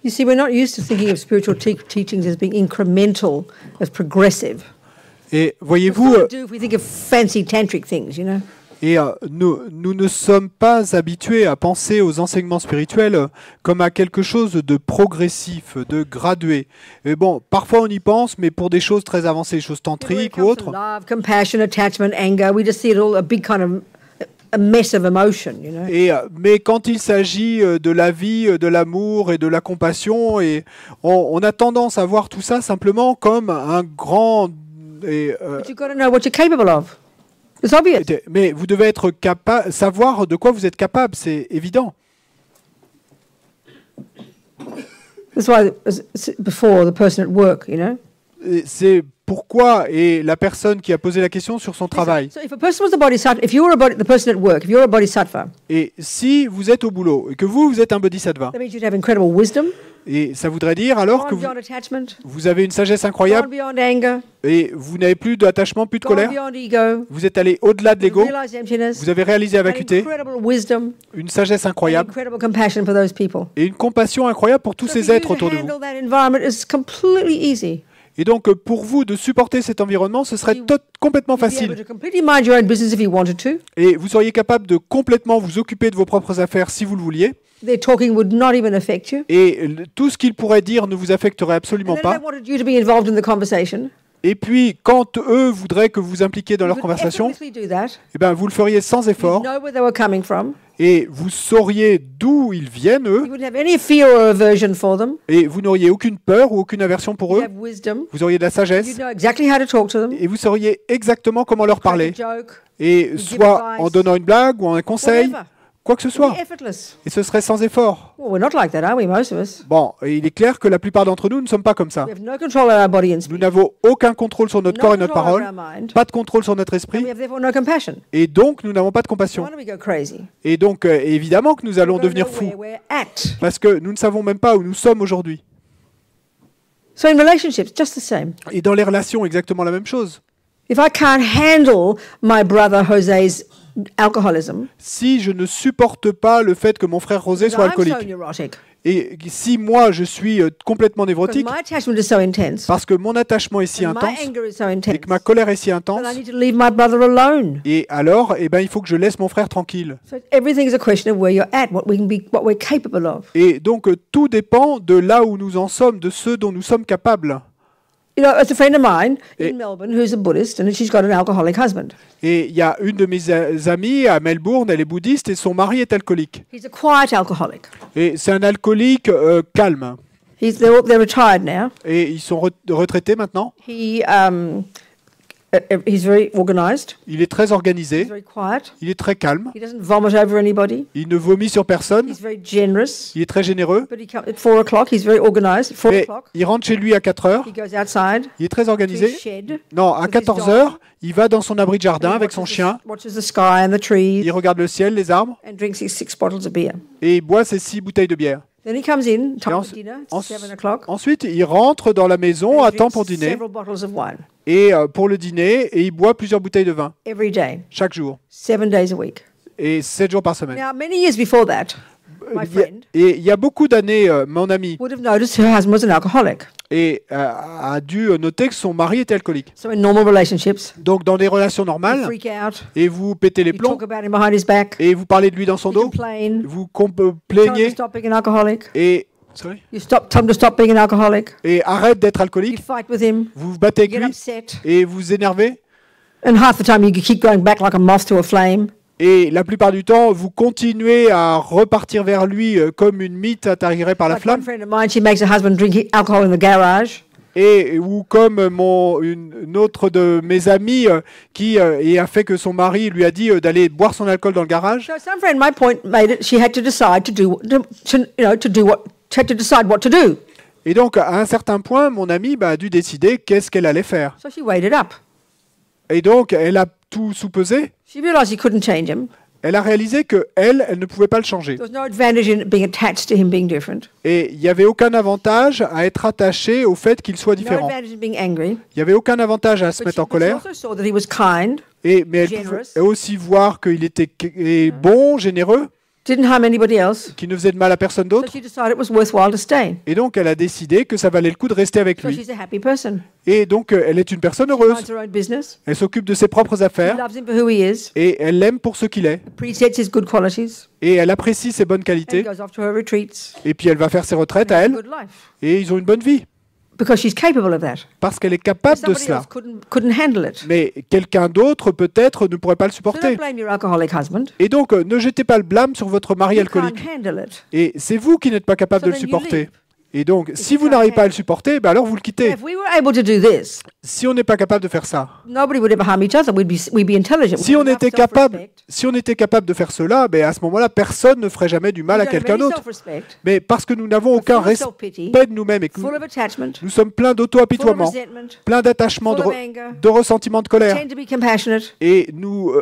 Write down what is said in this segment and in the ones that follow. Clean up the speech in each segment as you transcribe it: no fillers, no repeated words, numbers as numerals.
You see, we're not used to thinking of spiritual teachings as being incremental, as progressive. Et What voyez-vous, do we do if we think of fancy tantric things, you know? et nous ne sommes pas habitués à penser aux enseignements spirituels comme à quelque chose de progressif, de gradué. Et bon, parfois on y pense, mais pour des choses très avancées, des choses When it tantriques ou comes to autres. love, compassion, attachment, anger, we just see it all a big kind of a mess of emotion, you know? Mais quand il s'agit de la vie, de l'amour et de la compassion, et on a tendance à voir tout ça simplement comme un grand... But you've got to know what you're capable of. It's obvious. mais vous devez être capable, savoir de quoi vous êtes capable, c'est évident. That's why before the person at work, you know? C'est pourquoi, et la personne qui a posé la question sur son travail. So if a person was the bodhisattva, if you were the person at work, if you're a bodhisattva, Et si vous êtes au boulot et que vous êtes un bodhisattva, that means you'd have incredible wisdom, et ça voudrait dire alors que gone beyond attachment, vous avez une sagesse gone incroyable beyond anger, et vous n'avez plus d'attachement, plus de gone colère, beyond ego, vous êtes allé au-delà de l'ego, realized emptiness, vous avez réalisé la had vacuité, incredible wisdom, une sagesse and incroyable incredible compassion for those people. et une compassion incroyable pour tous So ces for you êtres to autour de vous. handle that environment is completely easy. Et donc pour vous de supporter cet environnement, ce serait complètement You'd be able facile. to completely mind your own business if you wanted to. Et vous seriez capable de complètement vous occuper de vos propres affaires si vous le vouliez. Their talking would not even affect you. Et tout ce qu'ils pourraient dire ne vous affecterait And absolument then if pas. they wanted you to be involved in the conversation, Et puis, quand eux voudraient que vous vous impliquiez dans you leur could conversation, effortlessly do that. eh ben, vous le feriez sans You'd effort know where they were coming from. et vous sauriez d'où ils viennent, eux, You wouldn't have any fear or aversion for them. et vous n'auriez aucune peur ou aucune aversion pour You'd eux. have wisdom. Vous auriez de la You'd sagesse know exactly how to talk to them. et vous sauriez exactement comment leur Crack a parler. joke, Et give soit en advice, donnant une blague ou un conseil, whatever. quoi que ce It'd soit. be effortless. Et ce serait sans effort. Well, we're not like that, are we, most of us? Bon, et il est clair que la plupart d'entre nous ne sommes pas comme ça. We have no control over our body and Nous speech. n'avons aucun contrôle sur notre No corps et notre control over parole, our mind. pas de contrôle sur notre And esprit, we have therefore no compassion. et donc nous n'avons pas de No compassion. wonder we go crazy. Et donc évidemment que nous allons We don't devenir know fous, where we're at. parce que nous ne savons même pas où nous sommes aujourd'hui. So in relationships, just the same. Et dans les relations, exactement la même chose. If I can't handle my brother Jose's alcoholism, Si je ne supporte pas le fait que mon frère José because soit I'm so alcoolique, neurotic, et si moi je suis complètement because névrotique, my attachment is so intense, parce que mon attachement est si and my intense, anger is so et intense, que ma colère est si then intense, I need to leave my brother alone. et alors, eh ben, il faut que je laisse mon frère tranquille. So everything is a question of where you're at, what we're capable of. Et donc, tout dépend de là où nous en sommes, de ce dont nous sommes capables. You know, as a friend of mine Eh. in Melbourne who's a Buddhist, and she's got an alcoholic husband. Et il y a une de mes amies à Melbourne, elle est bouddhiste, et son mari est alcoolique. He's a quiet alcoholic. Et c'est un alcoolique calme. They're retired now. Et ils sont retraités maintenant. He's very organised. Il est très He's organisé, very quiet. il est très calme, He doesn't vomit over anybody. il ne vomit sur personne, He's very generous. il est très généreux. But at 4 o'clock, he's very organised. At 4 Mais o'clock, il rentre chez lui à 4 heures, he goes outside il est très to his organisé. shed. Non, à with his 14 dog. heures, il va dans son abri de jardin and he avec son watches chien, watches the sky and the trees il regarde le ciel, les arbres, and drinks his 6 bottles of beer. et il boit ses 6 bouteilles de bière. Then he comes in, time en- for dinner, en- it's 7 o'clock. Ensuite, il rentre dans la maison and à he temps drinks pour dîner, several bottles of wine et pour le dîner, et il boit plusieurs bouteilles de vin, every day, chaque jour, 7 days a week. et 7 jours par semaine. Now, many years before that, my Il y a- friend Et il y a beaucoup d'années, mon ami would have noticed her husband was an alcoholic. a dû noter que son mari était alcoolique. So in normal relationships, Donc dans des relations you normales, freak out, et vous pétez les you plombs, talk about him behind his back, et vous parlez de lui dans son you dos, complain, vous tell him to plaignez, stop being an alcoholic, et, tell him to stop being an alcoholic, et arrête d'être you alcoolique, fight with him, vous vous battez you avec get lui, upset, et vous vous énervez, and half the time you keep going back like a moth to a flame. et la plupart du temps, vous continuez à repartir vers lui comme une mythe attirée par la Like one flamme, friend of mine, she makes her husband drink alcohol in the garage. ou comme une autre de mes amies qui a fait que son mari lui a dit d'aller boire son alcool dans le garage. So some friend, my point made it, she had to decide what to do. Et donc, à un certain point, mon amie a dû décider qu'est-ce qu'elle allait faire. So she weighed it up. Et donc, elle a tout soupesé. She realized she couldn't change him. Elle a réalisé que elle ne pouvait pas le changer. There was no advantage in being attached to him being different. Et il n'y avait aucun avantage à être attaché au fait qu'il soit No différent. advantage in being angry. Il n'y avait aucun avantage à se But mettre en she colère. also saw that he was kind. Mais elle Generous. pouvait aussi voir qu'il était bon, généreux. didn't harm anybody else. qui ne faisait de mal à personne So d'autre. she decided it was worthwhile to stay. Et donc, elle a décidé que ça valait le coup de rester avec So lui. she's a happy person. Et donc, elle est une personne She heureuse. minds her own business. Elle s'occupe de ses propres She affaires loves him for who he is. et elle l'aime pour ce qu'il est. Appreciates his good qualities. Et elle apprécie ses bonnes And qualités. goes off to her retreats. Et puis, elle va faire ses retraites à A elle. good life. Et ils ont une bonne vie. Because she's capable of that. Parce qu'elle est capable de Somebody cela. else couldn't handle it. Mais quelqu'un d'autre, peut-être, ne pourrait pas le So supporter. don't blame your alcoholic husband. Et donc, ne jetez pas le blâme sur votre mari You alcoolique. can't handle it. Et c'est vous qui n'êtes pas capable So de le then you supporter. leave. Et donc, si you vous can't n'arrivez pas à le handle. supporter, ben alors vous le quittez. If we were able to do this, Si on n'est pas capable de faire ça, nobody would ever harm each other. We'd be intelligent. si We'd on have était enough capable, self-respect. si on était capable de faire cela, ben à ce moment-là, personne ne ferait jamais du mal à We don't have quelqu'un any d'autre. self-respect, Mais parce que nous n'avons aucun full of self-pity, respect de nous-mêmes et que full of attachment, nous sommes pleins full of d'auto-apitoiement, resentment, pleins d'attachement, full of anger, de ressentiment, de colère, tend to be compassionate, et nous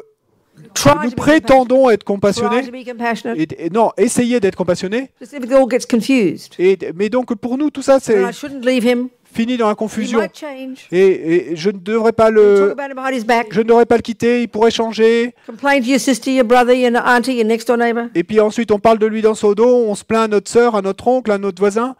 try nous to be prétendons être compassionate, try to compassionnés, be compassionate. et non, essayez d'être compassionnés. Just if it all gets confused. Mais donc pour nous, tout ça, c'est And I shouldn't leave him. fini dans la He confusion. might change. Et je ne devrais pas Talk le, about him behind his back. je ne devrais pas le quitter. Il pourrait changer. Complain to your sister, your brother, your auntie, your next door neighbour. Et puis ensuite, on parle de lui dans son dos. On se plaint à notre sœur, à notre oncle, à notre voisin.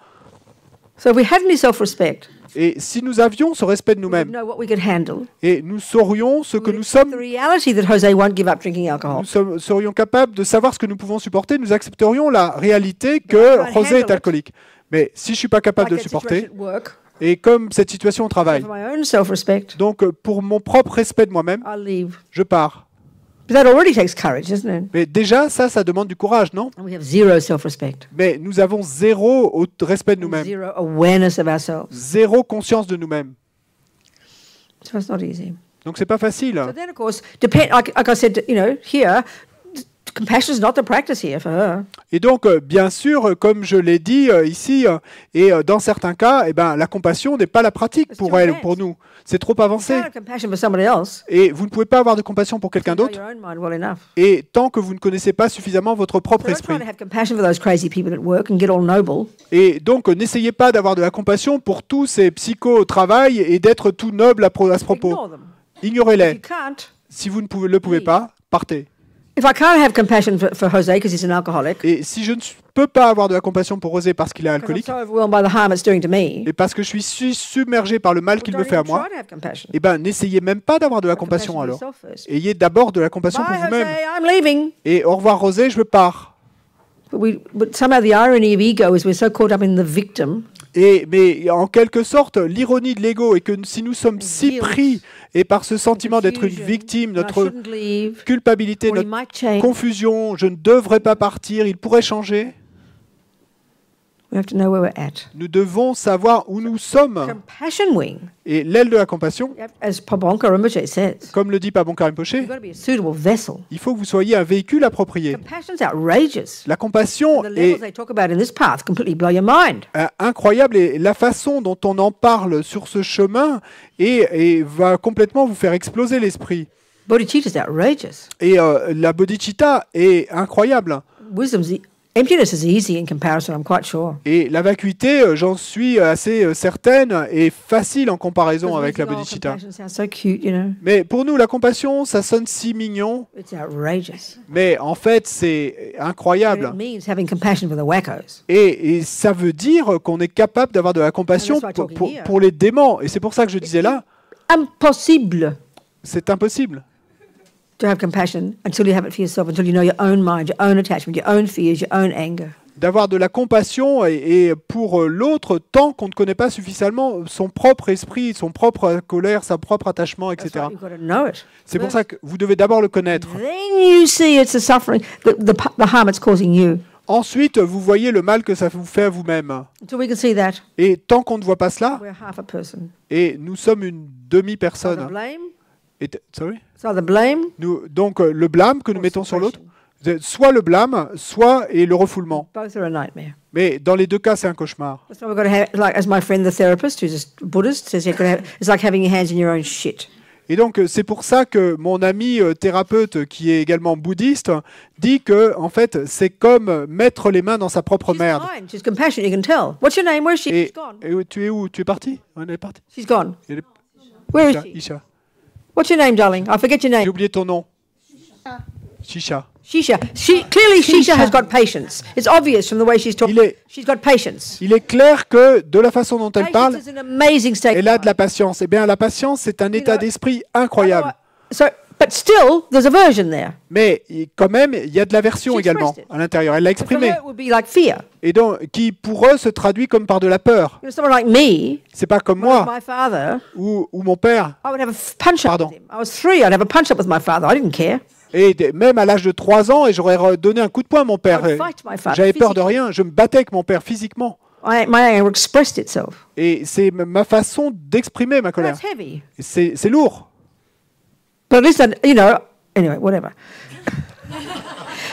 So if we had any self-respect, Et si nous avions ce respect de we would nous-mêmes, know what we could handle. et nous saurions ce que We nous would accept sommes, the reality that Jose won't give up drinking alcohol. serions capables de savoir ce que nous pouvons supporter, nous accepterions la réalité I que can't José handle est it. alcoolique. Mais si je suis pas capable Like de le that supporter, situation at work, et comme cette situation au travail, for my own self-respect, donc pour mon propre respect de moi-même, I'll leave. je pars. But that already takes courage, doesn't it? Mais déjà, ça demande du courage, non? And we have zero self-respect, Mais nous avons zéro respect de and nous-mêmes, zero awareness of ourselves. zéro conscience de nous-mêmes. So it's not easy. Donc c'est pas facile. So then, of course, like I said, here, compassion is not the practice here for her. Et donc, bien sûr, comme je l'ai dit ici, et dans certains cas, eh ben, la compassion n'est pas la pratique It's pour too elle ou advanced. pour nous. C'est trop You avancé. can't have compassion for somebody else. Et vous ne pouvez pas avoir de compassion pour quelqu'un You know d'autre, your own mind well enough. et tant que vous ne connaissez pas suffisamment votre propre So don't esprit. try to have compassion for those crazy people at work and get all noble. Et donc, n'essayez pas d'avoir de la compassion pour tous ces psychos au travail et d'être tout noble à ce propos. Ignore them. If Ignorez-les. you can't, Si vous ne le pouvez pas, partez. if I can't have compassion for Jose because he's an alcoholic, Et si je ne peux pas avoir de la compassion pour José parce qu'il est because I'm alcoolique, so overwhelmed by the harm it's doing to me, et parce que je suis submergé par le mal well, qu'il me don't fait à even moi, try to have compassion. eh ben, n'essayez même pas d'avoir de la Have compassion for alors. yourself first. Ayez d'abord de la compassion pour Bye, vous-même. Jose, I'm leaving. Et au revoir Rosé, je pars. But somehow the irony of ego is we're so caught up in the victim Mais en quelque sorte, l'ironie de l'ego est que si nous sommes si guilt, pris et par ce sentiment d'être une confusion, victime, and I notre shouldn't leave, culpabilité, or he notre might change. confusion, je ne devrais pas partir, il pourrait changer. We have to know where we're at. Nous devons savoir où nous sommes. Compassion wing, Et l'aile de la compassion, as Pabonka Rinpoche says, comme le dit Pabon Rinpoche, you've got to be a suitable vessel. il faut que vous soyez un véhicule approprié. Compassion's outrageous. La compassion And the levels est they talk about in this path completely blow your mind. incroyable et la façon dont on en parle sur ce chemin et va complètement vous faire exploser l'esprit. Bodhicitta's outrageous. Et la bodhicitta est incroyable. Emptiness is easy in comparison, I'm quite sure. Et la vacuité, j'en suis assez certaine, est facile en comparaison Because we avec la think, oh, bodhicitta. compassion sounds so cute, you know. Mais pour nous, la compassion, ça sonne si mignon, It's outrageous. mais en fait, c'est But incroyable. it means having compassion for the wackos. Et ça veut dire qu'on est capable d'avoir de la compassion And that's why I'm talking here. pour les démons. Et c'est pour ça que je disais là, Impossible c'est impossible to have compassion until you have it for yourself, until you know your own mind, your own attachment, your own fears, your own anger. d'avoir de la compassion et pour l'autre tant qu'on ne connaît pas suffisamment son propre esprit, son propre colère, son propre attachement, That's etc. right, you've got to know it. C'est pour ça que vous devez d'abord le connaître. Then you see it's the suffering, the harm it's causing you. Ensuite, vous voyez le mal que ça vous fait à vous-même. Until we can see that, Et tant qu'on ne voit pas cela, we're half a person. et nous sommes une It's either demi-personne. blame, Sorry it's either blame, Donc le blâme que nous or mettons sur l'autre, suppression. soit le blâme, soit et le refoulement. Both are a nightmare. Mais dans les deux cas, c'est un cauchemar. That's why we've got to have, like, as my friend, the therapist, who's a Buddhist, says, it's like having your hands in your own shit. Et donc c'est pour ça que mon ami thérapeute, qui est également bouddhiste, dit que en fait c'est comme mettre les mains dans sa propre She's merde. kind, she's compassionate, you can tell. What's your name? Where's she? Et, She's gone. et tu es où? Tu es parti? On est parti. She's gone. Elle est- Where is Isha, she? Isha. What's your name, darling? I forget your J'ai name. oublié ton nom. Shisha. Shisha. Clearly, Shisha has got patience. It's obvious from the way she's talking. She's got patience. Il est clair que de la façon dont elle parle, Patience is an amazing state. elle a de la patience. Eh bien, la patience, c'est un état d'esprit incroyable. But still, there's aversion there. Mais quand même, il y a de l'aversion She également expressed it. à l'intérieur. Elle l'a For her, exprimé. it would be like fear. Et donc, qui pour eux se traduit comme par de la peur. Someone like me, C'est pas comme when I was moi my father, ou mon père. I would have a punch-up Pardon. with him. I was 3, I'd have a punch-up with my father. I didn't care. Et même à l'âge de 3 ans, et j'aurais donné un coup de poing à mon père. I would fight my father J'avais peur de physically. rien. Je me battais avec mon père physiquement. My anger expressed itself. Et c'est ma façon d'exprimer ma colère. That's heavy. Et c'est lourd. But at least, anyway, whatever.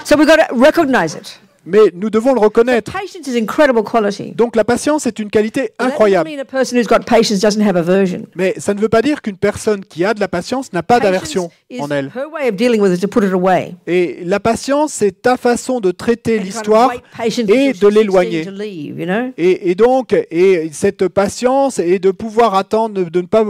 So we've got to recognize it. Mais nous devons le reconnaître. Patience is incredible quality. Donc la patience est une qualité That doesn't incroyable. mean a person who's got patience doesn't have aversion. Mais ça ne veut pas dire qu'une personne qui a de la patience n'a pas d'aversion Patience is en elle. her way of dealing with it to put it away. Et la patience, c'est ta façon de traiter And kind of l'histoire wait patiently et till de she's l'éloigner. seen to leave, you know? Et donc, cette patience est de pouvoir attendre, de ne pas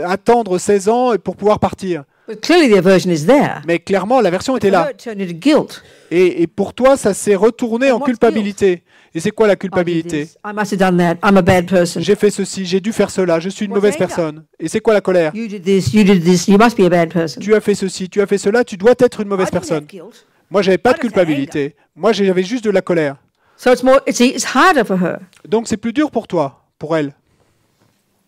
attendre 16 ans pour pouvoir partir. But clearly the aversion is there. Mais clairement, l'aversion était For her, là. it turned into guilt. Et pour toi, ça s'est retourné And en what's culpabilité. Et c'est quoi la I did culpabilité? this. I must have done that. I'm a bad person. J'ai fait ceci, j'ai dû faire cela, je suis une What's mauvaise anger? personne. Et c'est quoi la colère? You did this. You did this. You must be a bad person. Tu as fait ceci, tu as fait cela, tu dois être une I mauvaise didn't have personne. guilt. Moi, j'avais pas I de just had culpabilité. Moi, j'avais juste de la colère. So it's harder for her Donc, c'est plus dur pour toi, pour elle,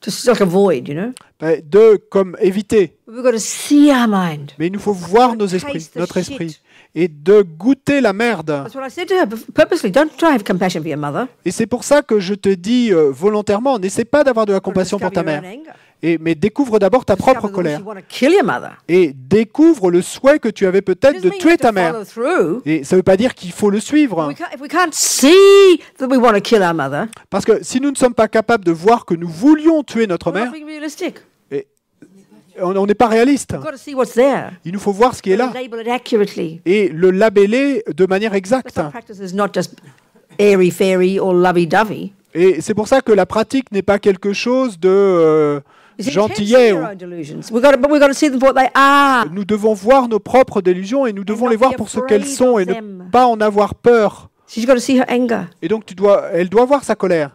to like avoid, you know. de comme éviter. But we've got to see our mind. Mais il nous faut voir nos esprits, notre esprit, et de goûter la merde. That's what I said to her purposely. Don't try to have compassion for your mother. Et c'est pour ça que je te dis volontairement, n'essaie pas d'avoir de la compassion pour ta mère. Mais découvre d'abord ta propre colère. You want to kill your mother. Et découvre le souhait que tu avais peut-être de tuer ta mère. Et ça ne veut pas dire qu'il faut le suivre. If we can't see that we want to kill our mother, Parce que si nous ne sommes pas capables de voir que nous voulions tuer notre we're not mère, being realistic. on n'est pas réaliste. We've got to see what's there. Il nous faut voir ce qui est là Label it accurately. et le labeller de manière exacte. That's what practice is not just airy fairy or lovey dovey. Et c'est pour ça que la pratique n'est pas quelque chose de gentillet. We've got to see them for what they are. Nous devons voir nos propres délusions et nous devons les voir pour ce qu'elles sont et ne pas en avoir peur. She's got to see her anger. Et donc elle doit voir sa colère,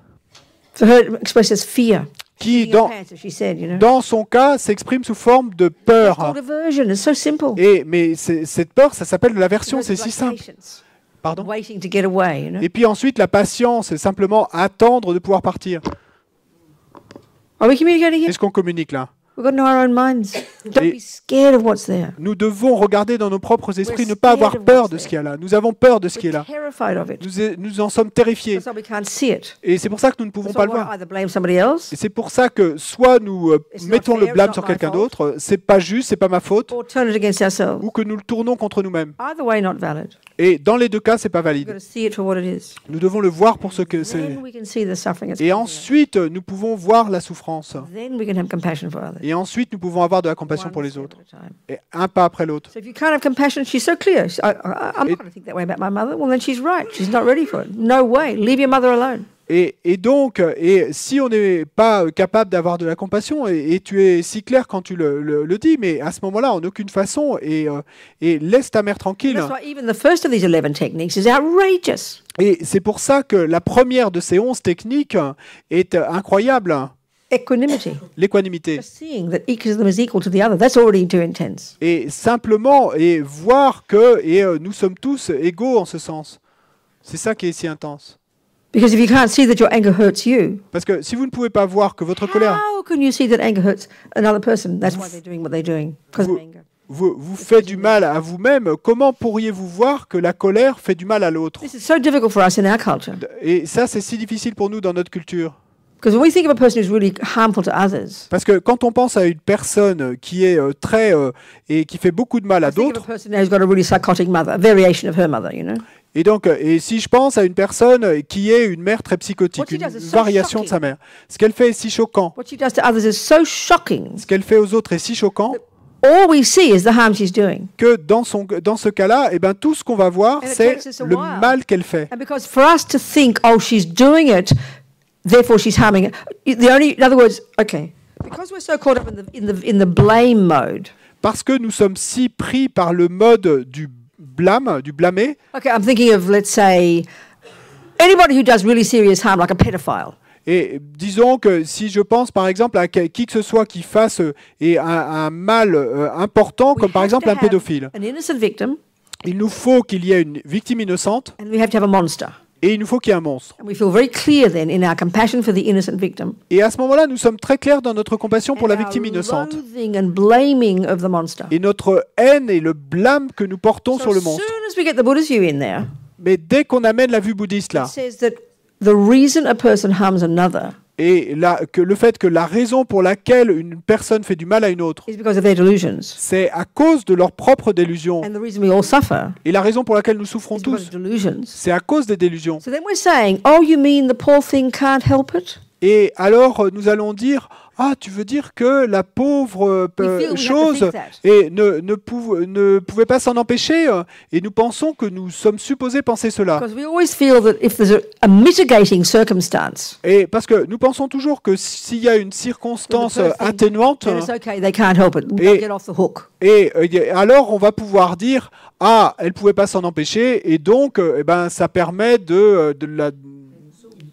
For her, it expresses fear. qui In your pants, as she said, you know. dans son cas s'exprime sous forme de It's peur. called aversion. It's so simple. Mais cette peur, ça s'appelle de l'aversion, c'est It's si like simple. patience, Pardon. waiting to get away, you know. Et puis ensuite, la patience, c'est simplement attendre de pouvoir partir. Are we communicating here? Est-ce qu'on communique là? We've got to know our own minds. Don't be scared of what's there. Nous devons regarder dans nos propres esprits, We're ne pas avoir scared of peur what's de ce there. qu'il y a là. Nous avons peur de ce qui est We're là. terrified of it. Nous en sommes terrifiés. That's why we can't see it. Et c'est pour ça que nous ne pouvons So pas we le want voir. to either blame somebody else Et c'est pour ça que soit nous It's not mettons le fair, blame it's sur not my quelqu'un fault. d'autre, c'est pas juste, c'est pas ma faute, or turn it against ourselves. ou que nous le tournons contre nous-mêmes. Either way, not valid. Et dans les deux cas, c'est pas We've got valide. to see it for what it is. Nous devons le voir pour ce que c'est. Then we can see the suffering. It's Et causing us. ensuite, nous pouvons voir la souffrance. Then we can have compassion for others. Et ensuite, nous pouvons avoir de la compassion One pour les step autres. at a time. Et un pas après l'autre. So if you can't have compassion, she's so clear. I'm not going to think that way about my mother. Well, then she's right. She's not ready for it. No way. Leave your mother alone. Et donc, si on n'est pas capable d'avoir de la compassion, et tu es si clair quand tu le dis, mais à ce moment-là, en aucune façon, et laisse ta mère tranquille. That's why even the first of these 11 techniques is outrageous. Et c'est pour ça que la première de ces 11 techniques est incroyable, Equanimity. l'équanimité. Just seeing that each of them is equal to the other. That's already too intense. Et simplement, et voir que nous sommes tous égaux en ce sens. C'est ça qui est si intense. Because if you can't see that your anger hurts you, Parce que si vous ne pouvez pas voir que votre colère how can you see that anger hurts another person? That's why they're doing what they're doing, because of Vous- anger. vous fait du mal à vous-même, comment pourriez-vous voir que la colère fait du mal à l'autre? This is so difficult for us in our culture. Et ça, c'est si difficile pour nous dans notre culture. Because when we think of a person who's really harmful to others, Parce que quand on pense à une personne qui est très et qui fait beaucoup de mal à I think of a d'autres, person who's got a really psychotic mother, a variation of her mother, you know. et donc, et si je pense à une personne qui est une mère très psychotique, What she une does is so variation de sa mère, ce qu'elle fait est si choquant, What she does to others is so shocking. ce qu'elle fait aux autres est si choquant All we see is the harm she's doing. que dans ce cas-là, eh ben, tout ce qu'on va voir, And it c'est takes us a le while. mal qu'elle fait. And because for us to think, oh, she's doing it, therefore she's harming it. In other words, okay, because we're so caught up in the blame mode, Parce que nous sommes si pris par le mode blâme, du blâmer. Okay, I'm thinking of, let's say, anybody who does really serious harm, like a pedophile. Et disons que si je pense par exemple à qui que ce soit qui fasse un mal important, We comme par have exemple to un have pédophile, an innocent victim, il nous faut qu'il y ait une victime innocente and we have to have a monster. et il nous faut qu'il y ait un monstre. And we feel very clear then in our compassion for the innocent victim. Et à ce moment-là, nous sommes très clairs dans notre compassion pour and la our victime innocente loathing and blaming of the monster. et notre haine et le blâme que nous portons So sur le as monstre. soon as we get the Buddha's view in there, Mais dès qu'on amène la vue bouddhiste là, it says that the reason a person harms another et que le fait que la raison pour laquelle une personne fait du mal à une autre, is because of their delusions. c'est à cause de leur propre délusion. And the reason we all suffer Et la raison pour laquelle nous souffrons is because tous, of delusions. c'est à cause des délusions. So then we're saying, oh, you mean the poor thing can't help it? Et alors, nous allons dire, ah, tu veux dire que la pauvre We feel we have to chose think that. et ne pouvait pas s'en empêcher, et nous pensons que nous sommes supposés penser cela. Because we always feel that if there's a mitigating circumstance, Et parce que nous pensons toujours que s'il y a une circonstance Well, the first thing- atténuante, then it's okay, they can't help it. We Et- don't get off the hook. et alors on va pouvoir dire, ah, elle pouvait pas s'en empêcher, et donc, eh ben, ça permet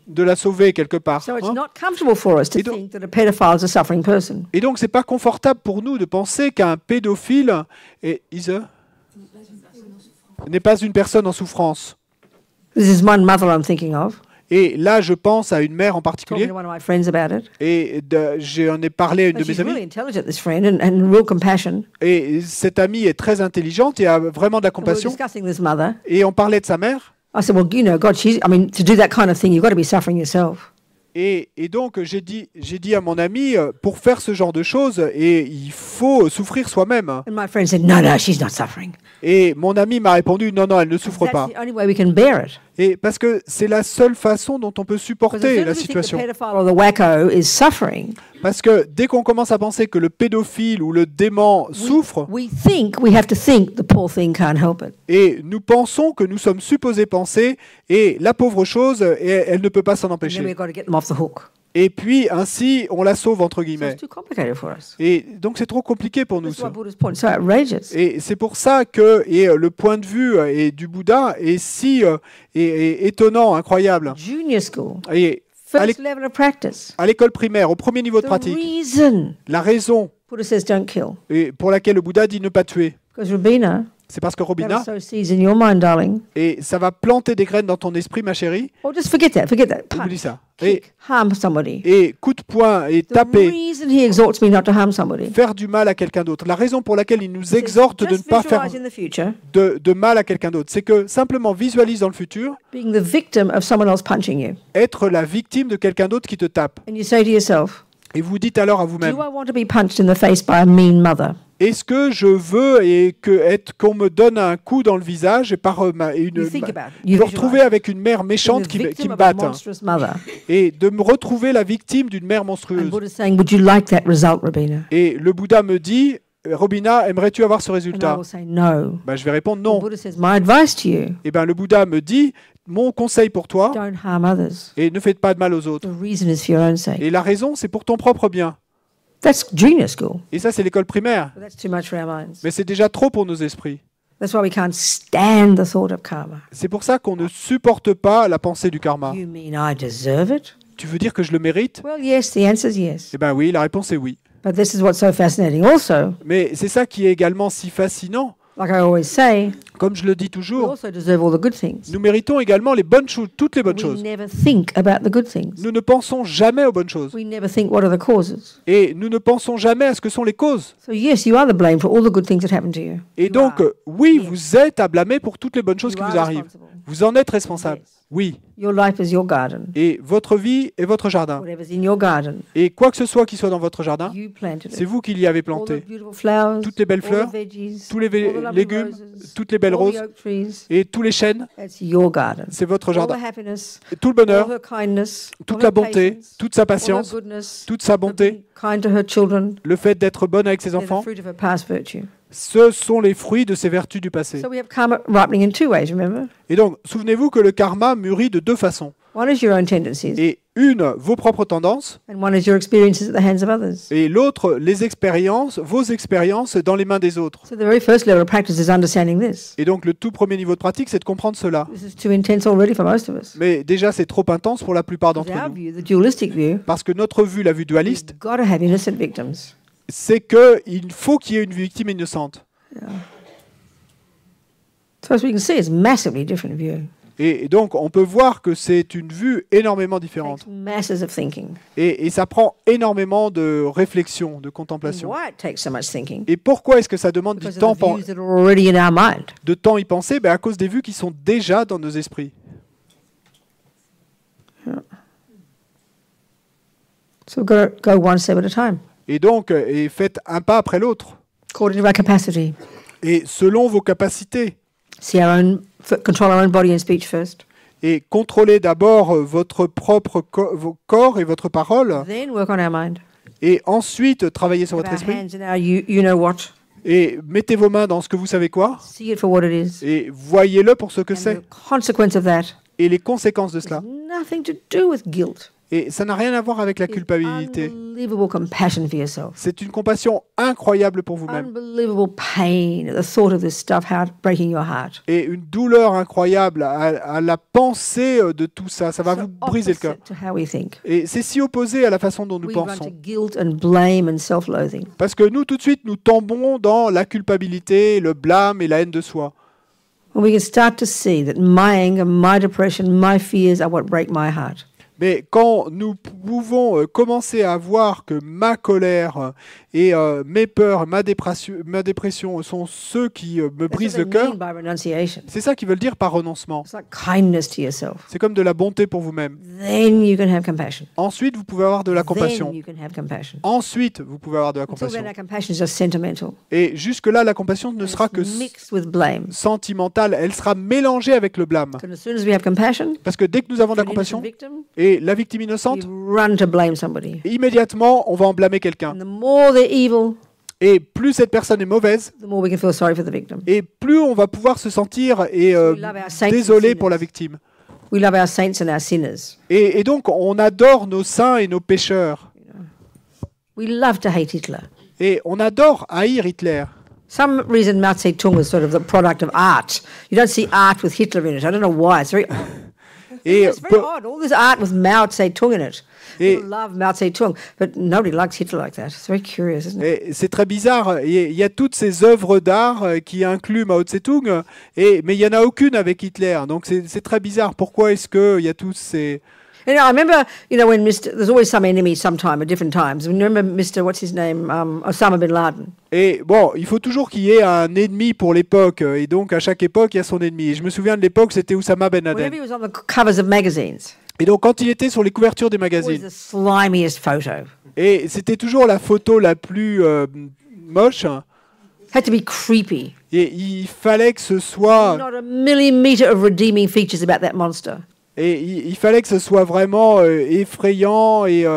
de la sauver quelque part. So it's hein. not comfortable for us to Et donc- think that a pedophile is a suffering person. Et donc, c'est pas confortable pour nous de penser qu'un pédophile n'est pas une personne en souffrance. This is one mother I'm thinking of, Et là, je pense à une mère en talking particulier, to one of my friends about it. et j'en ai parlé à une And de she's mes really amies. intelligent, this friend, and real compassion. Et cette amie est très intelligente et a vraiment de la And we were compassion. discussing this mother. Et on parlait de sa mère. I said, well, you know, God, to do that kind of thing, you've got to be suffering yourself. Et donc, j'ai dit à mon ami, pour faire ce genre de choses, et il faut souffrir soi-même. And my friend said, no, she's not suffering. Et mon ami m'a répondu, non, elle ne souffre That's pas. the only way we can bear it. Et parce que c'est la seule façon dont on peut Because as supporter soon la as we think the situation. pedophile or the wacko is suffering, Parce que dès qu'on commence à penser que le pédophile ou le dément souffre, we have to think the poor thing can't help it. et nous pensons que nous sommes supposés penser, et la pauvre chose, elle ne peut pas s'en And then empêcher. we've got to get them off the hook. Et puis ainsi, on la sauve entre So guillemets. it's too complicated for us. Et donc c'est trop compliqué pour nous. That's why Ça. Buddha's point is so outrageous. Et c'est pour ça que le point de vue du Bouddha est si est étonnant, incroyable. Junior school, Et first level of practice. à l'école primaire, au premier niveau de The pratique, reason la raison Buddha says don't kill. et pour laquelle le Bouddha dit ne pas tuer, Because Rabina, c'est parce que that'll Robina, sow seeds in your mind, darling. et ça va planter des graines dans ton esprit, ma chérie. Or just forget that. Oublie Punch, ça. Et, kick, harm somebody. et coup de poing et The taper, reason he exhorts me not to harm somebody. faire du mal à quelqu'un d'autre. La raison pour laquelle il nous Says, exhorte de ne just pas faire visualize in the future de mal à quelqu'un d'autre, c'est que simplement visualise dans le futur being the victim of someone else punching you. être la victime de quelqu'un d'autre qui te tape. And you say to yourself, Et vous dites alors à do vous-même, I want to be punched in the face by a mean mother? est-ce que je veux qu'on me donne un coup dans le visage et par You think about it. You me retrouver visualize. avec une mère Being méchante the qui victim me of a batte monstrous mother. et de me retrouver la victime d'une mère And monstrueuse. Buddha's saying, would you like that result, Rabina? Et le Bouddha me dit, Robina, aimerais-tu avoir ce And I résultat? will say no. Je vais répondre The non. Buddha says, my advice to you, Et le Bouddha me dit, mon conseil pour toi, don't harm others. et ne faites pas de mal aux autres. The reason is for your own sake. Et la raison, c'est pour ton propre bien. That's junior school. Et ça, c'est l'école primaire. But that's too much for our minds. Mais c'est déjà trop pour nos esprits. That's why we can't stand the thought of karma. C'est pour ça qu'on ne supporte pas la pensée du karma. You mean I deserve it? Tu veux dire que je le mérite? Well, yes, the answer is yes. Eh bien oui, la réponse est oui. But this is what's so fascinating also. Mais c'est ça qui est également si fascinant. Like I always say, Comme je le dis we toujours, also deserve all the good things. nous méritons également les bonnes choses, toutes les bonnes We choses. never think about the good things. Nous ne pensons jamais aux bonnes choses. We never think what are the causes. Et nous ne pensons jamais à ce que sont les causes. So yes, you are the blame for all the good things that happen to you. Et You donc, are. oui, Yes. vous êtes à blâmer pour toutes les bonnes choses You qui are vous arrivent. responsible. Vous en êtes responsable. Yes. Oui. Your life is your garden. Et votre vie est votre jardin. Whatever's in your garden, Et quoi que ce soit qui soit dans votre jardin, you planted c'est it. vous qui l'y avez All the planté. beautiful flowers, Toutes les belles all fleurs, the veggies, tous les all the lovely légumes, roses, toutes les belles all the roses oak trees. et tous les chênes, That's your garden. c'est votre All the jardin. happiness, Et tout le all bonheur, her kindness, toute all la her bonté, patience, toute sa all her patience, goodness, toute sa her bonté, being kind to her children. le fait d'être bonne avec ses They're the enfants, fruit of her past virtue. ce sont les fruits de ses vertus du passé. So we have karma ripening in two ways, remember? Et donc, souvenez-vous que le karma mûrit de deux façons. One is your own tendencies, Et une, vos propres tendances, and one is your experiences at the hands of others. et l'autre, les expériences, vos expériences dans les mains des autres. So the very first level of practice is understanding this. Et donc le tout premier niveau de pratique, c'est de comprendre cela. This is too intense already for most of us. Mais déjà, c'est trop intense pour la plupart d'entre Our nous. view, the dualistic view, Parce que notre vue, la vue dualiste, we've got to have innocent victims. c'est qu'il faut qu'il y ait une victime innocente. So as we can see, it's a massively different view. Et donc, on peut voir que c'est une vue énormément It différente. takes masses of thinking. Et ça prend énormément de réflexion, de And contemplation. why it takes so much thinking? Et pourquoi est-ce que ça demande du Because temps, of the views that are already in our mind. de temps y penser? À cause des vues qui sont déjà dans nos esprits. So we've got to go one step at a time, Et donc, et faites un pas après l'autre. according to our capacity. Et selon vos capacités. See our own, control our own body and speech first. Et contrôlez d'abord votre propre vos corps et votre parole. Then work on our mind. Et ensuite, travaillez sur Have votre our esprit. hands in our you know what. Et mettez vos mains dans ce que vous savez quoi. See it for what it is. Et voyez-le pour ce que And c'est. the consequence of that Et les conséquences de has cela. nothing to do with guilt. Et ça n'a rien à voir avec la It's culpabilité. unbelievable compassion for yourself. C'est une compassion incroyable pour vous-même. Unbelievable pain at the thought of this stuff breaking your heart. Et une douleur incroyable à la pensée de tout ça. Ça va So vous briser le cœur. opposite to how we think. Et c'est si opposé à la façon dont nous We run to pensons. guilt and blame and self-loathing. Parce que nous, tout de suite, nous tombons dans la culpabilité, le blâme et la haine de soi. And we can start to see that my anger, my depression, my fears are what break my heart. Mais quand nous pouvons commencer à voir que ma colère et mes peurs, ma dépression sont ceux qui me That's brisent what le they cœur, mean by renunciation. c'est ça qu'ils veulent dire par renoncement. It's like kindness to yourself. C'est comme de la bonté pour vous-même. Then you can have compassion. Ensuite, vous pouvez avoir de la Then compassion. you can have compassion. Ensuite, vous pouvez avoir de la Until compassion. then, our compassion is just sentimental. Et jusque-là, la compassion ne sera que It's mixed with blame. sentimentale. Elle sera mélangée avec le blâme. And as soon as we have compassion, Parce que dès que nous avons de la for an innocent compassion victim, et la victime innocente, we run to blame somebody. immédiatement, on va en blâmer quelqu'un. And the more they're evil, Et plus cette personne est mauvaise, the more we can feel sorry for the victim. et plus on va pouvoir se sentir We love our saints and désolé pour la sinners. victime. We love our saints and our sinners. Et donc, on adore nos saints et nos pécheurs. We love to hate Hitler. Et on adore haïr Hitler. Some reason Mao Zedong was sort of the product of art. You don't see art with Hitler in it. I don't know why. It's very odd. Et, It's very odd. All this art with Mao Zedong in it. Et- People love Mao Zedong, but nobody likes Hitler like that. It's very curious, isn't it? et c'est très bizarre. Il y a toutes ces œuvres d'art qui incluent Mao Tse-tung, mais il n'y en a aucune avec Hitler. Donc c'est très bizarre. Pourquoi est-ce qu'il y a tous ces... And I remember, when there's always some enemy sometime at different times. Remember Mr. What's his name? Osama bin Laden. Et bon, il faut toujours qu'il y ait un ennemi pour l'époque. Et donc, à chaque époque, il y a son ennemi. Et je me souviens de l'époque, c'était Oussama Ben Whenever Laden. he was on the covers of magazines, Et donc, quand il était sur les couvertures des always magazines, the slimiest photo. et c'était toujours la photo la plus moche, Had to be creepy. et il fallait que ce soit... Not a millimeter of redeeming features about that monster. Et il fallait que ce soit vraiment effrayant et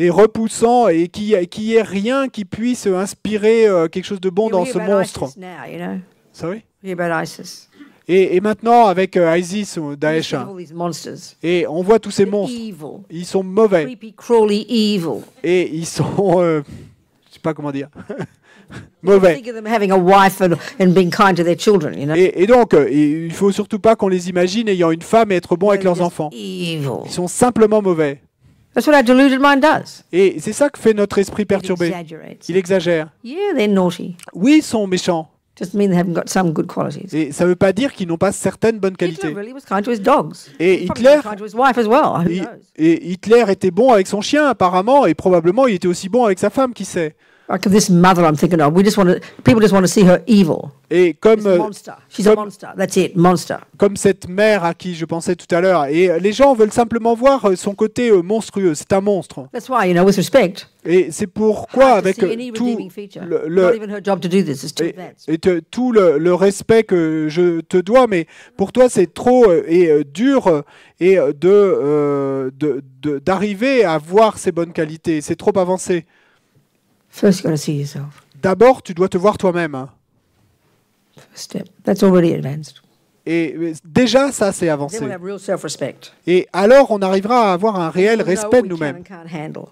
repoussant et qu'il y ait rien qui puisse inspirer quelque chose de bon You dans hear ce about monstre. ISIS now, you know. Sorry? You hear about ISIS. Et maintenant, avec ISIS ou Daesh, You see all these monsters. et on voit tous ces They're monstres. evil. Ils sont mauvais. Creepy, crawly evil. Et ils sont... je sais pas comment dire. You mauvais. think of them having a wife and being kind to their children, you know. Et donc, il faut surtout pas qu'on les imagine ayant une femme et être bon avec They're leurs just enfants. Evil. Ils sont simplement mauvais. That's what our deluded mind does. Et c'est ça que fait notre esprit It perturbé. exaggerates. Il exagère. Yeah, they're naughty. Oui, ils sont méchants. Just mean they haven't got some good qualities. Et ça ne veut pas dire qu'ils n'ont pas certaines bonnes Hitler qualités. really was kind to his dogs. Et He probably Hitler, was kind to his wife as well. Who Et, knows? et Hitler était bon avec son chien apparemment, et probablement il était aussi bon avec sa femme, qui sait. Like this mother I'm thinking of, people just want to see her evil. Et She's a monster. She's a comme- monster. That's it, monster. comme cette mère à qui je pensais tout à l'heure. Et les gens veulent simplement voir son côté monstrueux. C'est un monstre. That's why, with respect, Et c'est pourquoi, hard to avec see any tout redeeming feature. le, Not even her job to do this. It's too et, advanced. tout le respect que je te dois, mais pour toi c'est trop dur et d'arriver à voir ces bonnes qualités. C'est trop avancé. First, you got to see yourself. D'abord, tu dois te voir toi-même. First step. That's already advanced. Et déjà, ça, c'est Then avancé. we'll have real self-respect. Et alors, on arrivera à avoir un réel We'll know respect what de we can nous-mêmes. and can't handle.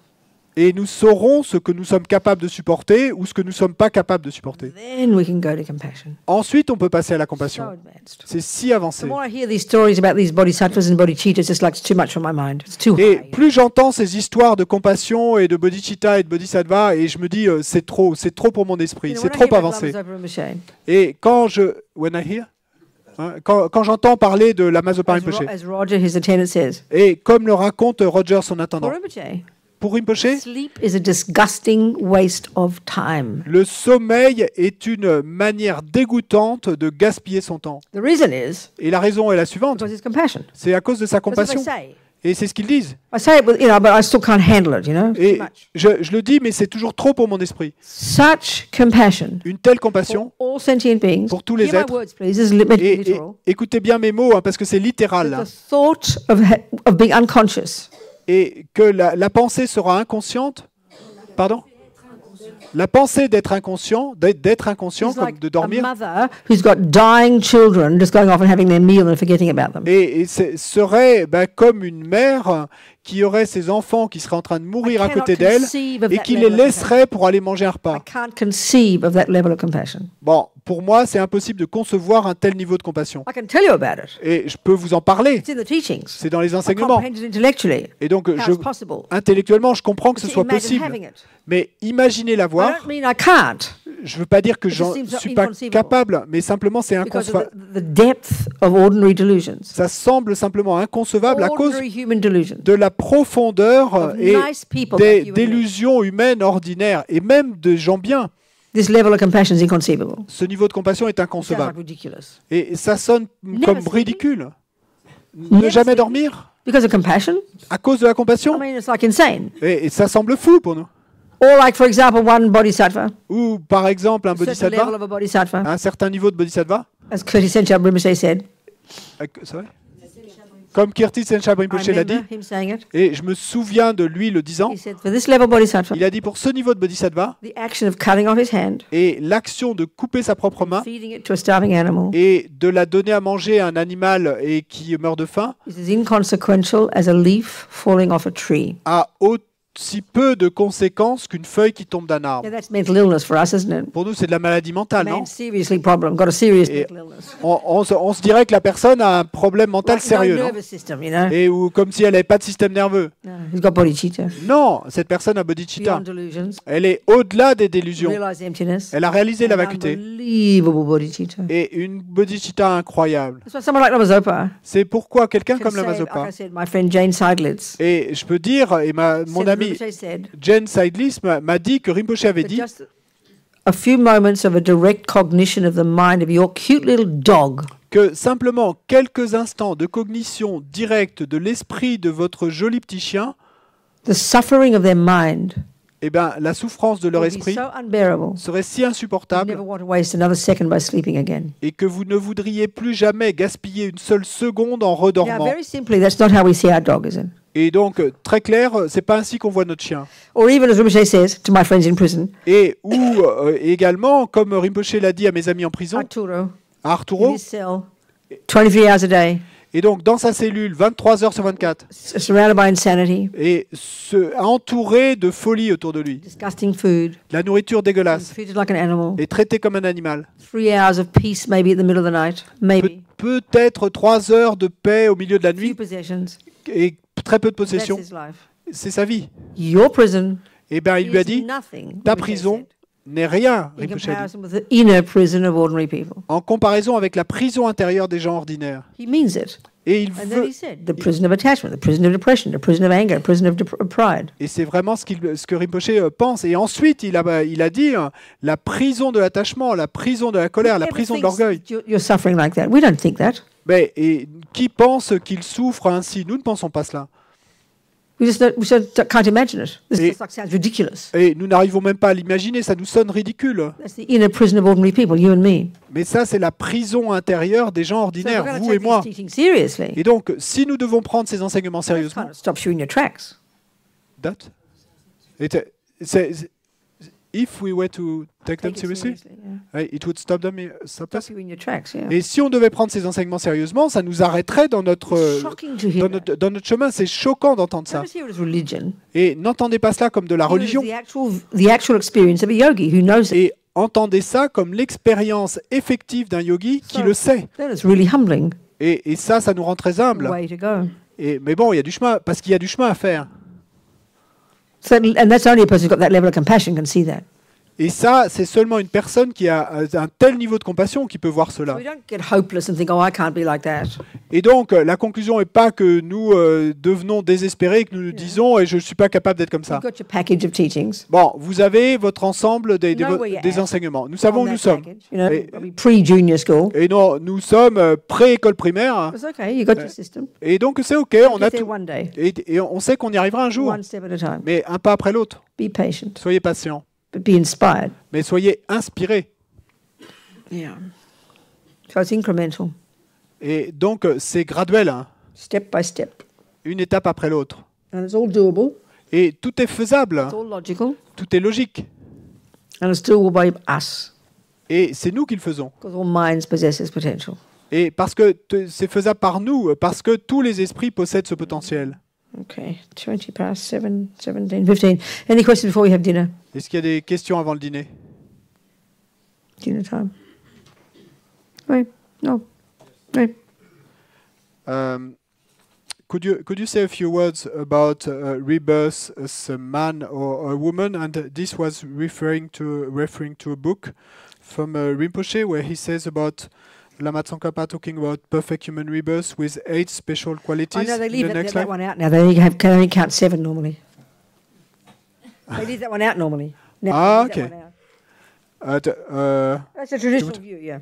Et nous saurons ce que nous sommes capables de supporter ou ce que nous ne sommes pas capables de supporter. Then we can go to compassion. Ensuite, on peut passer à la So compassion. advanced. C'est si The avancé. more I hear these stories about these bodhisattvas and bodhicittas, it's like it's too much for my mind. It's too Et high. plus j'entends ces histoires de compassion et de bodhicitta et de bodhisattva, et je me dis, c'est trop pour mon esprit, You know, c'est when I trop hear about avancé. Lama Zopa Rinpoche, Et quand je... When I hear Hein, quand j'entends parler de la Mazopa Rinpoche, as Roger, his attendant, says, et comme le raconte Roger, son for intendant, Rinpoche, pour Rinpoche, sleep is a disgusting waste of time. le sommeil est une manière dégoûtante de gaspiller son temps. The reason is Et la raison est la suivante, because it's compassion. c'est à cause de sa That's what they compassion. say. Et c'est ce qu'ils disent. I say it, with, you know, but I still can't handle it. You know, too Et much. je le dis, mais c'est toujours trop pour mon esprit. Such compassion Une telle for compassion, all sentient beings. pour tous les Hear my êtres. words, please. This is et literal. écoutez bien mes mots, hein, parce que c'est littéral. Là. The thought of being unconscious. Et que la pensée sera inconsciente. Pardon? La pensée d'être inconscient, It's comme like de a dormir, mother who's got dying children just going off and having their meal and forgetting about them. et serait comme une mère qui aurait ses enfants qui seraient en train de mourir à côté d'elle et qui les laisserait pour aller manger un I repas. can't conceive of that level of compassion. Bon, pour moi, c'est impossible de concevoir un tel niveau de compassion. I can tell you about it. Et je peux vous en parler. It's in the teachings. C'est dans les I enseignements. comprehend it intellectually. Et donc, How it's possible. intellectuellement, je comprends que ce To soit imagine possible. having it. Mais imaginez I l'avoir. don't mean I can't Je ne veux pas dire que It j'en just seems suis pas inconceivable. capable, mais simplement c'est because inconcevable. of the depth of ordinary delusions. Ça semble simplement inconcevable à cause Ordinary human delusions. de la profondeur Of et nice people like you and me. d'illusions humaines ordinaires et même de gens bien. This level of compassion is inconceivable. Ce niveau de compassion est It sounds like inconcevable. ridiculous. Et ça sonne Never comme sleeping. ridicule. Ne Never jamais sleeping. dormir Because of compassion? à cause de la I compassion. mean, it's like insane. Et ça semble fou pour nous. Or like, for example, one bodhisattva, Ou par exemple un a certain level bodhisattva, of a bodhisattva, un certain niveau de bodhisattva. as Kirti Senchab Rinpoche said. C'est vrai Comme Kirti Senchab I Rinpoche l'a dit. remember him saying it. Et je me souviens de lui le disant. He said, for this level bodhisattva, Il a dit pour ce niveau de bodhisattva, the action of cutting off his hand, et l'action de couper sa propre main feeding it to a starving animal, et de la donner à manger à un animal et qui meurt de faim is as inconsequential as a leaf falling off a tree. a aussi peu de conséquences qu'une feuille qui tombe d'un arbre. Now that's mental illness for us, isn't it? Pour nous, c'est de la maladie mentale, non? Man's seriously problem, got a serious Et mental illness. on se dirait que la personne a un problème mental Like no sérieux, non? nervous system, you know. Et ou comme si elle n'avait pas de système nerveux. No, he's got bodhicitta. Non, cette personne a bodhicitta. Beyond delusions, Elle est au-delà des délusions. realize emptiness, Elle a réalisé la an vacuité. unbelievable bodhicitta. Et une bodhicitta incroyable. That's why someone like Lama Zopa C'est pourquoi quelqu'un can comme say, Lama like Zopa, I said, my friend Jane Seidlitz, et je peux dire, et mon said, ami Rinpoche said, Jen Seidlis m'a dit que Rinpoche avait that dit just a few moments of a direct cognition of the mind of your cute little dog que simplement quelques instants de cognition directe de l'esprit de votre joli petit chien, the suffering of their mind eh ben, la souffrance de leur will be esprit so unbearable, serait si you insupportable never want to waste another second by sleeping again. et que vous ne voudriez plus jamais gaspiller une seule seconde en Now, redormant. very simply, that's not how we see our dog, is it? Et donc, très clair, c'est pas ainsi qu'on voit notre chien. Or even, as Rinpoche says to my friends in prison, Et ou également, comme Rinpoche l'a dit à mes amis en prison, Arturo, à in Arturo, his cell, 23 hours a day, et donc dans sa cellule, 23 heures sur 24, surrounded by insanity, et entouré de folie autour de lui, disgusting food, la nourriture dégueulasse, treated like an animal, et traité comme un animal. 3 hours of peace maybe at the middle of the night, maybe, Peut-être 3 heures de paix au milieu de la few nuit possessions, et très peu de that's possessions. his life. C'est sa vie. Your prison Et bien, il lui a is dit, nothing, ta Rinpoche prison said, n'est rien, in Rinpoche a dit, comparison with the inner prison of ordinary people. en comparaison avec la prison intérieure des gens ordinaires. He means it. Et il And then veut, he said, the prison of attachment, the prison of depression, the prison of anger, the prison of pride. et c'est vraiment ce que Rinpoche pense. Et ensuite, il a dit la prison de l'attachement, la prison de la colère, la Whoever prison de thinks l'orgueil. you're suffering like that? We don't think that. Mais, et qui pense qu'il souffre ainsi? Nous ne pensons pas cela. We just can't imagine it. This Et- just like sounds ridiculous. Et nous n'arrivons même pas à l'imaginer, ça nous sonne ridicule. That's the inner prison of ordinary people, you and me. Mais ça, c'est la prison intérieure des gens So if ordinaires, we're going to vous et take moi. these teachings seriously, Et donc, si nous devons prendre ces enseignements that sérieusement, kind of stops you in your tracks. date. Et c'est- if we were to take them Take it seriously, yeah. it would stop them, stop us. Stop you in your tracks, yeah. Et si on devait prendre ces enseignements sérieusement, ça nous arrêterait dans notre, Shocking to hear that. dans notre chemin. C'est choquant d'entendre ça. Don't just hear it as religion. Et n'entendez pas cela comme de la Hear it as religion. the actual experience of a yogi who knows it. Et entendez ça comme l'expérience effective d'un yogi qui le sait. Then it's really humbling. Et ça nous rend très humbles. Way to go. Mais bon, il y a du chemin, parce qu'il y a du chemin à faire. So, and that's only a person who's got that level of compassion can see that. Et ça, c'est seulement une personne qui a un tel niveau de compassion qui peut voir cela. So we don't get hopeless and think, oh, I can't be like that. Et donc, la conclusion n'est pas que nous devenons désespérés, que nous nous disons « et je ne suis pas capable d'être comme ça You've got your package of teachings. ». Bon, vous avez votre ensemble des At. enseignements. Nous savons où On nous that sommes. package, you know, Et- probably pre-junior school. Et non, nous sommes pré-école primaire. It's okay, you got your system. Et donc, c'est OK, on a Get there tout. one day, Et on sait qu'on y arrivera un jour. one step at a time. Mais un pas après l'autre. Be patient, Soyez patients. but be inspired. Mais soyez inspirés. Yeah. So it's incremental, Et donc, c'est graduel, hein, step by step. une étape après l'autre. And it's all doable, Et tout est faisable, it's all logical, tout est logique. and it's doable by us, Et c'est nous qui le faisons. because all minds possess this potential. Et parce que c'est faisable par nous, parce que tous les esprits possèdent ce potentiel. Okay, 20 past 7, 17, 15. Any questions before we have dinner? Est-ce qu'il y a des questions avant le dîner? Dinner time. Oui, no. Oui. Could you say a few words about rebirth as a man or a woman? And this was referring to a book from Rinpoche where he says about Lama Tsongkhapa talking about perfect human rebirth with 8 special qualities. I know they in leave the next that life. one out now. They can only count 7 normally. They leave that one out normally. Now, Ah, they leave okay. that one out. That's a traditional view, yeah.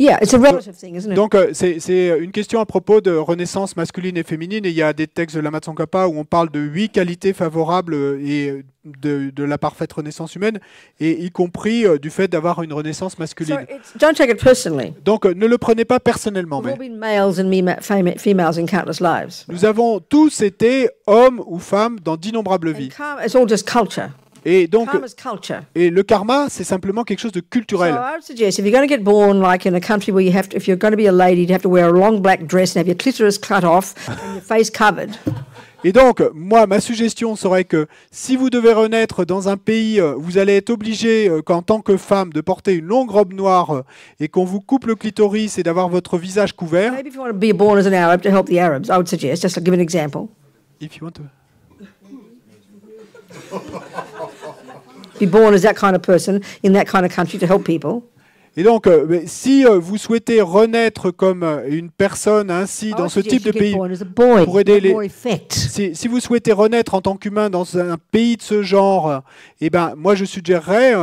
Yeah, it's a relative thing, isn't it? Donc c'est une question à propos de renaissance masculine et féminine, et il y a des textes de Lama Tsongkhapa où on parle de 8 qualités favorables et de la parfaite renaissance humaine, et y compris du fait d'avoir une renaissance So masculine. don't take it personally. Donc ne le prenez pas personnellement, We've all mais been males and females in countless lives. nous avons tous été hommes ou femmes dans d'innombrables And vies. karma, it's all just culture. Et donc Karma's culture. et le karma, c'est simplement quelque chose de So culturel. I would suggest if you're going to get born like in a country where you have to, if you're going to be a lady, you have to wear a long black dress and have your clitoris cut off and your face covered. Et donc, moi, ma suggestion serait que si vous devez renaître dans un pays, vous allez être obligé, qu'en tant que femme, de porter une longue robe noire et qu'on vous coupe le clitoris et d'avoir votre visage couvert. Maybe if you want to be born as an Arab to help the Arabs, I would suggest, just to give an example, If you want to. be born as that kind of person in that kind of country to help people. Et donc, mais si vous souhaitez renaître comme une personne ainsi I dans would ce suggest type you de get pays, born as a boy, pour aider get les- more effect. si vous souhaitez renaître en tant qu'humain dans un pays de ce genre, eh ben, moi, je suggérerais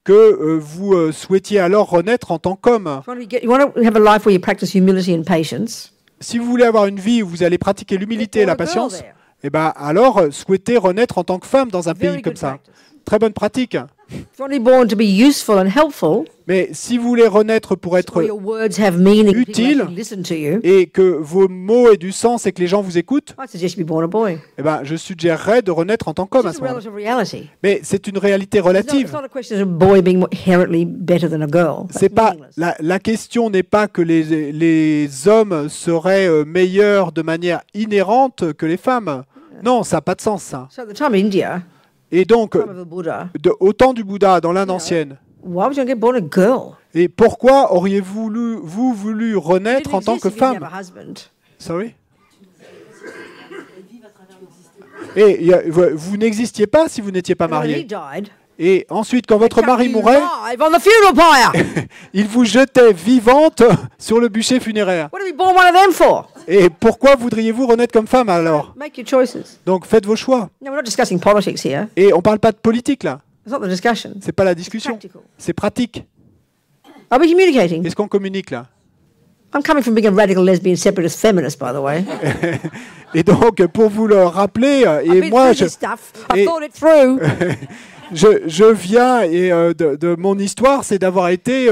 que vous souhaitiez alors renaître en tant qu'homme. You want to have a life where you practice humility and patience. Si vous voulez avoir une vie où vous allez pratiquer l'humilité et la Get born a girl patience, there. eh ben, alors souhaitez renaître en tant que femme dans un Very pays comme good ça. practice. Très bonne pratique. If you want to be born to be useful and helpful, Mais si vous voulez renaître pour where être your words have meaning, people utile. actually listen to you, et que vos mots aient du sens et que les gens vous écoutent, I suggest you be born a boy. eh ben, je suggérerais de renaître en tant qu'homme à It's ce a moment-là. relative reality. Mais c'est une réalité It's relative. not a question of a boy being inherently better than a girl. That's C'est pas meaningless. la question n'est pas que les hommes seraient meilleurs de manière inhérente que les femmes. Non, ça n'a pas de sens ça. So at the time of India, Et donc, time of the Buddha, au temps du Bouddha, dans l'Inde ancienne, why would you get born a girl? et pourquoi auriez-vous voulu It renaître didn't en tant exist que if you didn't femme? have a husband. Sorry? Et vous n'existiez pas si vous n'étiez pas And when he marié. died, Et ensuite, quand votre they mari kept you mourait, live on the funeral pyre. il vous jetait vivante sur le bûcher funéraire. What did we born one of them for? Et pourquoi voudriez-vous renaître comme femme alors? Make your choices. Donc faites vos choix. No, we're not discussing politics here. Et on parle pas de politique là. It's not the discussion. C'est pas la discussion. Practical. C'est pratique. Are we communicating? Est-ce qu'on communique là? I'm coming from being a radical lesbian separatist feminist, by the way. Et donc, pour vous le rappeler, I've et been moi, through this stuff. et- I've thought it through. je viens et de mon histoire, c'est d'avoir été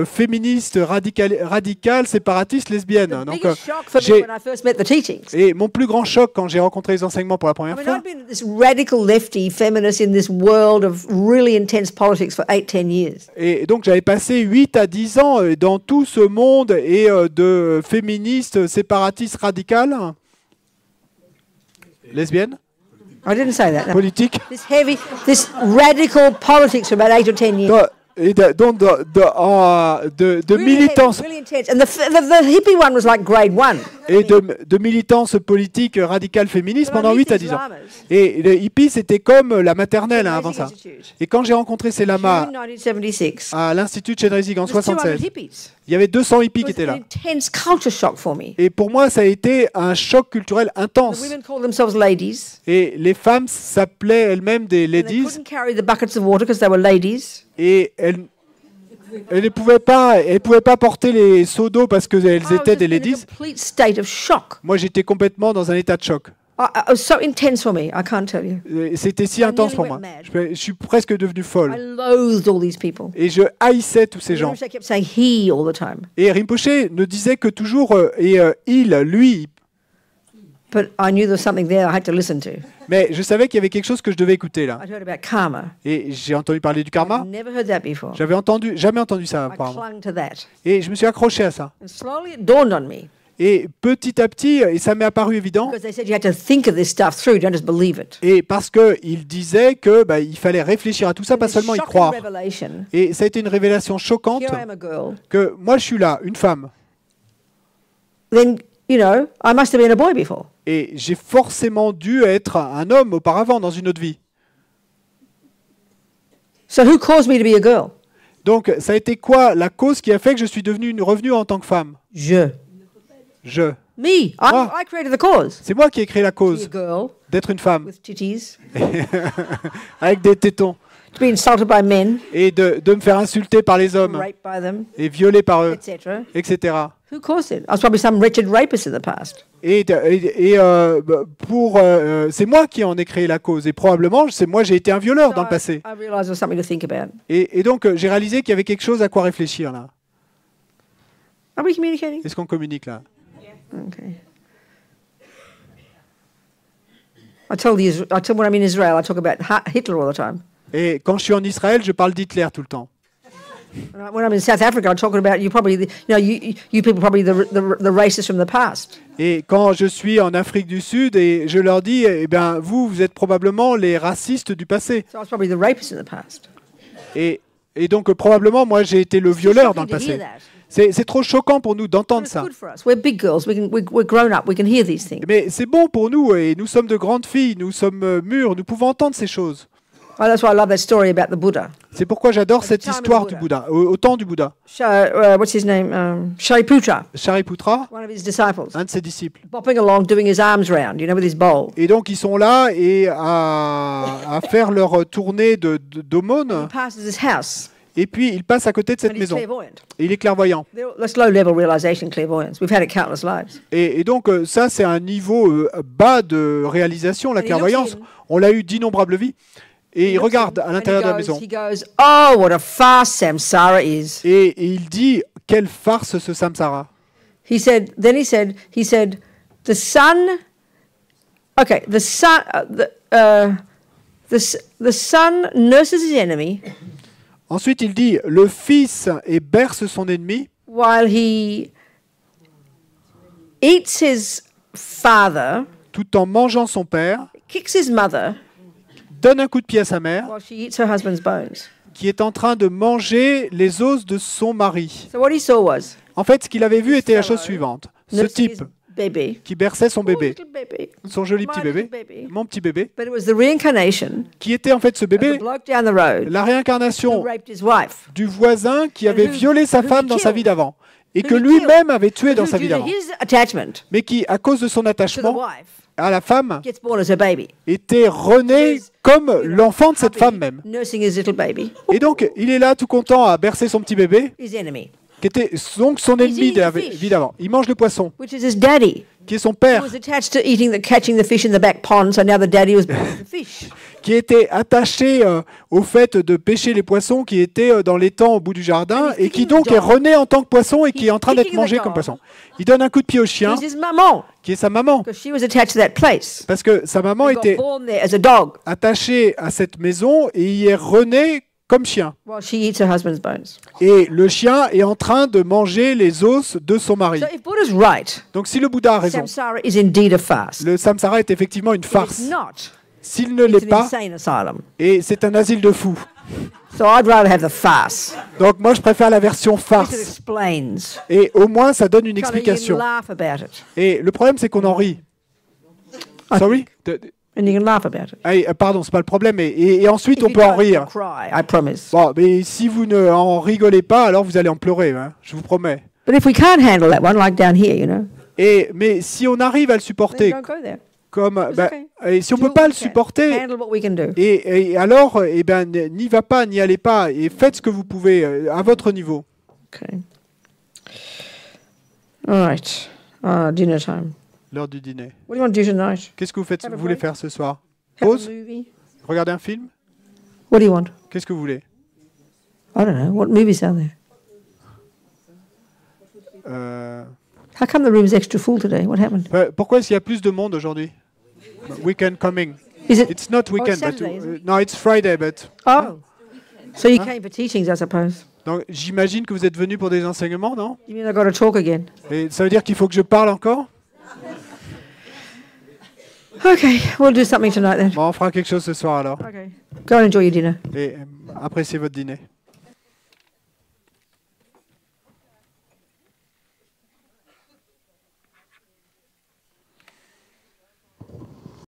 féministe, radicale, séparatiste, lesbienne. The Donc, biggest shock for me j'ai when I first met the teachings. et mon plus grand choc quand j'ai rencontré les enseignements pour la I première mean, fois, I've been this radical lefty feminist in this world of really intense politics for 8-10 years. et donc j'avais passé 8 à 10 ans dans tout ce monde et de féministes, séparatistes, radicales, lesbiennes, I didn't say that. No. politiques. This radical politics for about 8 or 10 years. Et donc de Really militance heavy, really intense. And the hippie one was like grade 1. et de militance politique radicale féministe pendant 8 à 10 ans. Et les hippies, c'était comme la maternelle avant ça. Et quand j'ai rencontré ces lamas In 1976, à l'Institut de Chenrezig en there was 200 76, hippies. il y avait 200 hippies It qui was étaient an là. intense culture shock for me. Et pour moi, ça a été un choc culturel The intense. women called themselves ladies. Et les femmes s'appelaient elles-mêmes des And they ladies couldn't carry the buckets of water because they were ladies. et elles ne pouvaient pas porter les seaux d'eau parce qu'elles I was étaient just des in a ladies. complete state of shock. Moi, j'étais complètement dans un état de choc. It was so intense for me, I can't tell you. Et c'était si intense pour moi. Je suis presque devenu I folle. loathed all these people. Et je haïssais tous ces gens. Rinpoche kept saying he all the time. Et Rinpoche ne disait que toujours il, lui. But I knew there was something there I had to listen to. Mais je savais qu'il y avait quelque chose que je devais écouter là. I'd heard about karma. Et j'ai entendu parler du karma. I'd never heard that before. J'avais jamais entendu ça I apparemment. clung to that. Et je me suis accroché à ça. And slowly it dawned on me. Et petit à petit, et ça m'est apparu évident, Because they said you had to think of this stuff through, don't just believe it. et parce qu'il disait que il fallait réfléchir à tout ça, pas This seulement y shocking croire. revelation. Et ça a été une révélation choquante Here I am a girl. que moi je suis là, une femme, Then, you know, I must have been a boy before. et j'ai forcément dû être un homme auparavant dans une autre vie. So who caused me to be a girl? Donc ça a été quoi la cause qui a fait que je suis revenue en tant que femme? Je. Me. Moi. I created the cause. C'est moi qui ai créé la To be a cause girl d'être une femme, with titties, avec des tétons, to be insulted by men, et de me faire insulter par les hommes, raped by them, et violer par eux, etc. etc. Who caused it? I was probably some wretched rapist in the past. C'est moi qui en ai créé la cause, et probablement c'est moi j'ai été un violeur dans le passé. I realized there was something to think about. Et donc j'ai réalisé qu'il y avait quelque chose à quoi réfléchir là. Are we communicating? Est-ce qu'on communique là? Okay. When I'm in Israel, I talk about Hitler all the time. Et quand je suis en Israël, je parle d'Hitler tout le temps. When I'm in South Africa, I'm talking about you people probably the racists from the past. Et quand je suis en Afrique du Sud, et je leur dis, eh bien, vous êtes probablement les racistes du passé. So I was probably the rapist in the past. Et donc probablement, moi, j'ai été le violeur dans le Shocking to hear passé. that. C'est trop choquant pour nous But d'entendre it's ça. good for us. We're big girls. We're grown up. We can hear these things. Mais c'est bon pour nous, et nous sommes de grandes filles, nous sommes mûres, nous pouvons entendre ces choses. Oh, that's why I love that story about the Buddha. C'est pourquoi j'adore cette time of the histoire du Buddha. Bouddha, au temps du Bouddha. What's his name? Shariputra, Shariputra, one of his disciples, un de ses disciples. bopping along, doing his arms round, with his bowl. Et donc ils sont là et à faire leur tournée d'aumône. He passes his house, Et puis il passe à côté de cette and he's maison. clairvoyant. Et il est clairvoyant. That's low-level realization, clairvoyance. We've had it countless lives. Et donc ça c'est un niveau bas de réalisation, la And he clairvoyance. looks in. On l'a eu d'innombrables vies. Et il looks regarde in, à and l'intérieur de la maison. He goes, oh, what a farce samsara is. Et il dit, quelle farce ce samsara. He said, the sun. Okay, the son nurses his enemy Ensuite il dit, le fils berce son ennemi while he eats his father, tout en mangeant son père, kicks his mother donne un coup de pied à sa mère, while she eats her husband's bones. qui est en train de manger les os de son mari. So what he saw was En fait, ce qu'il avait vu était la chose suivante. Ce nursing type his baby, qui berçait son bébé, little baby, son joli my petit little bébé, baby. mon petit bébé, But it was the reincarnation qui était en fait ce of the bébé, bloke down the road la who réincarnation raped his wife, du voisin qui avait who- violé sa who he femme dans sa killed. vie d'avant, et Who que he lui-même avait tué dans who, sa vie due to d'avant, his attachment mais qui, à cause de son to the attachement wife, à la femme, gets born as a baby. était rené comme l'enfant de cette femme même. Nursing his little baby, Et donc, il est là tout content à bercer son petit bébé, his enemy, qui était donc son ennemi de la vie d'avant. Il mange le poisson, which is his daddy. qui est son He père, was attached to catching the fish in the back pond, so now the daddy was picking the fish. qui était attaché au fait de pêcher les poissons qui étaient dans l'étang au bout du jardin et qui donc est rené en tant que poisson et qui est en train d'être mangé comme poisson. Il donne un coup de pied au It chien, was his maman, qui est sa maman, because she was attached to that place. parce que sa maman He got était born there as a dog, attachée à cette maison et y est rené comme chien. while she eats her husband's bones. Et le chien est en train de manger les os de son mari. So if Buddha's right, Donc si le Bouddha a raison, samsara is indeed a farce. le samsara est effectivement une If it's farce. not, S'il ne it's l'est an pas, insane asylum. et c'est un asile de fous. So I'd rather have the farce. Donc moi je préfère la version It farce. explains. Et au moins ça donne une So that you can explication. laugh about it. Et le problème c'est qu'on en rit. Sorry? And you can laugh about it. Pardon, c'est pas le problème. Et ensuite If on you peut en don't, you'll rire. cry, I promise. Bon, mais si vous ne en rigolez pas, alors vous allez en pleurer, hein, je vous promets. But if we can't handle that one, like down here, you know, Mais si on arrive à le then supporter, don't go there. comme, It's bah, okay. et si on Do peut what pas we le can. supporter, Handle what we can do. et alors, n'y va pas, n'y allez pas, et faites ce que vous pouvez à votre niveau. Okay. All right. Dinner time. L'heure du dîner. What do you want to do tonight? Qu'est-ce que vous Have a voulez break. faire ce soir? Have a Pause? movie? Regarder un film? What do you want? Qu'est-ce que vous voulez? I don't know. What movies are there? How come the room's extra full today? What happened? Pourquoi est-ce qu'il y a plus de monde aujourd'hui? Weekend coming. Is it? It's not weekend, it's Saturday, but isn't it? no, it's Friday, but. Oh. So you came for teachings, I suppose. Donc j'imagine que vous êtes venu pour des enseignements, non? You mean I got to talk again? Et ça veut dire qu'il faut que je parle encore? Okay, we'll do something tonight then. Bon, on fera quelque chose ce soir alors. Okay. Go and enjoy your dinner. Et appréciez votre dîner.